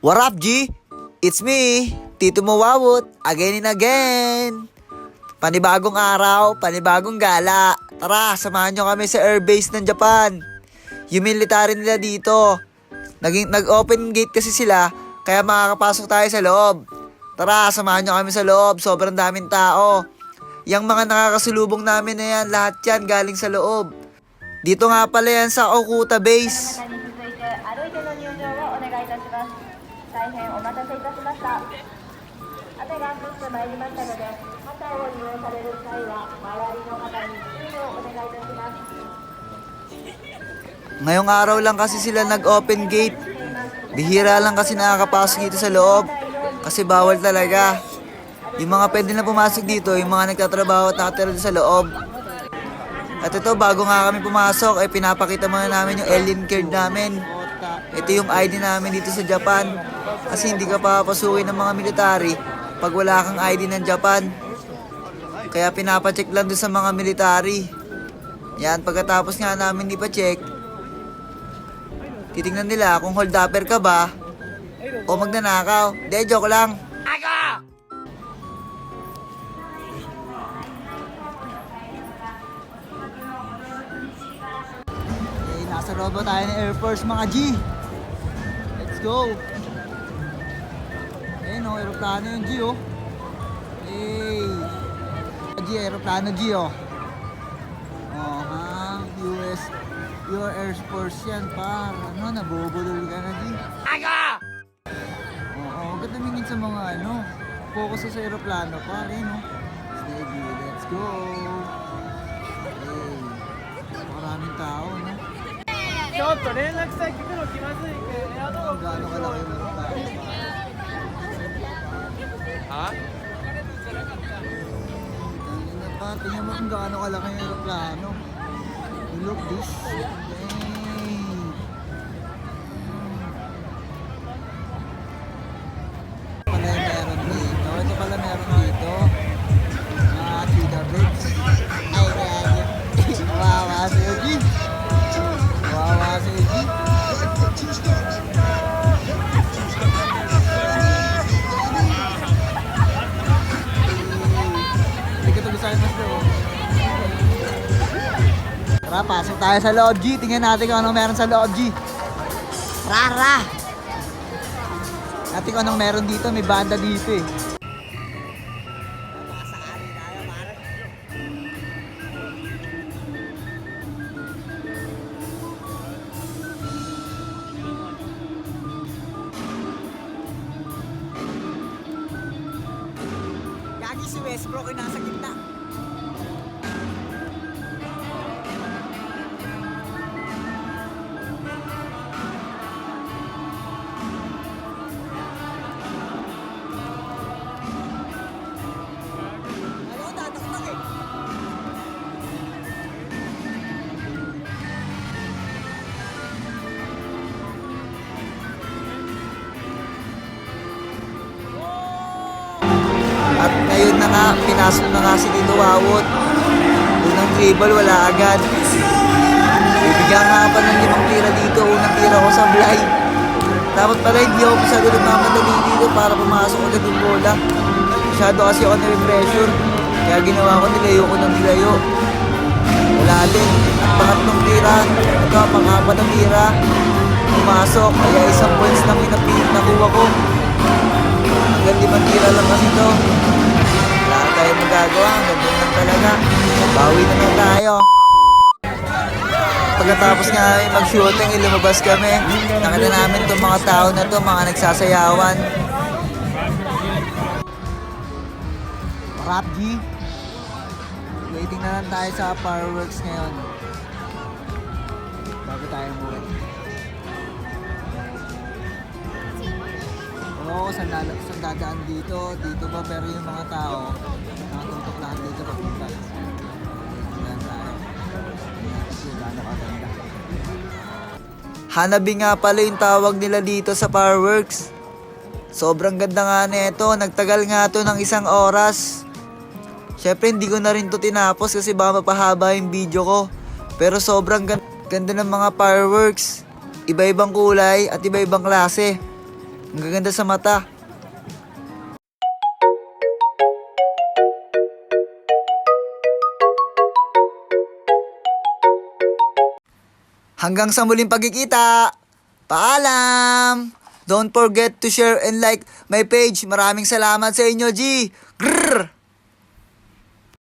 What up, G? It's me, Tito Mawawot, again and again. Panibagong araw, panibagong gala. Tara, samahan nyo kami sa airbase ng Japan. Yung military nila dito. Nag-open gate kasi sila, kaya makakapasok tayo sa loob. Tara, samahan nyo kami sa loob, sobrang daming tao. Yang mga nakakasulubong namin na yan, lahat yan galing sa loob. Dito nga pala yan sa Okuta Base. 歩いての入場をお願いいたします。大変お待たせいたしました。雨が降ってまいりましたので、傘を利用される際は周りの方に注意をお願いいたします。 Ngayong araw lang kasi sila nag-open gate. Bihira lang kasi nakakapasok dito sa loob. Kasi bawal talaga. Yung mga pwede na pumasok dito, yung mga nagtatrabaho at nakatira sa loob. At ito, bago nga kami pumasok, ay pinapakita muna namin yung alien card namin. Ito yung ID namin dito sa Japan. Kasi hindi ka papasukin ng mga military pag wala kang ID ng Japan. Kaya pinapacheck lang doon sa mga military. Yan, pagkatapos nga namin ipacheck, titingnan nila kung hold upper ka ba o magnanakaw. Hindi, joke lang. Nasa loob tayo ng Air Force mga G. Let's go. Ayun o, aeroplano yung G o. Hey. G, aeroplano G o. Oh ha, US, your Air Force yan par. Ano, nabubulol ka na G. Oo, huwag ka tumingin sa mga ano. Focus sa aeroplano par, eh no. Steady, let's go. Hey. Maraming tao no. ちょっと連絡先聞くの気まずいけどエアドロップ Gaano kalaki yung aeroplano? Ha? Tingnan mo kung gaano kalaki yung aeroplano. Look this. Dang. Pala yung meron dito. Ito pala meron dito. Mga cheetah birds. Ay, grabe. Wawa si Uji. Wawa si Uji. Hindi ka tuloy sa'yo mas bro. Tara, pasok tayo sa loob, G. Tingnan natin kung anong meron sa loob, G. Rara! Natin kung anong meron dito. May banda dito eh. Gagi si Westbrook ay nasa gitna. Ano, tataktak eh. At ngayon na nga, pinasok na nga si Tito Wawot. Unang dribble, wala agad. Bibigyan nga pa ng 5 tira dito. Unang tira ko sa Blay. Dapat pala hindi ako masyado nagmamadali dito para pumasok agad yung bola. Masyado kasi ako na-pressure. Kaya ginawa ko, nilayo ko ng nilayo. Wala din. At pangatlong tira, ito, pang-apat na tira. Pumasok, kaya isang points lang nakuha ko. Hanggang 5 tira lang kasi ito. Wala tayong magagawa, hanggang doon lang talaga. Bawi na lang tayo. Pagkatapos nga namin mag-shooting, lumabas kami. Nakita namin itong mga tao na to, mga nagsasayawan. Rap G. Waiting na lang tayo sa fireworks ngayon. Bago tayo umuwi. Oo, saan dadaan dito? Dito ba? Pero yung mga tao, nakatutok lahat dito papunta. Ayan tayo. Gano'n kaganda. Hanabi nga pala yung tawag nila dito sa fireworks. Sobrang ganda nga nito. Nagtagal nga to ng 1 oras. Syempre hindi ko na rin to tinapos kasi baka mapahaba yung video ko. Pero sobrang ganda ng mga fireworks. Iba-ibang kulay at iba-ibang klase. Ang gaganda sa mata. Hanggang sa muling pagkikita. Paalam! Don't forget to share and like my page. Maraming salamat sa inyo, G. Grrr!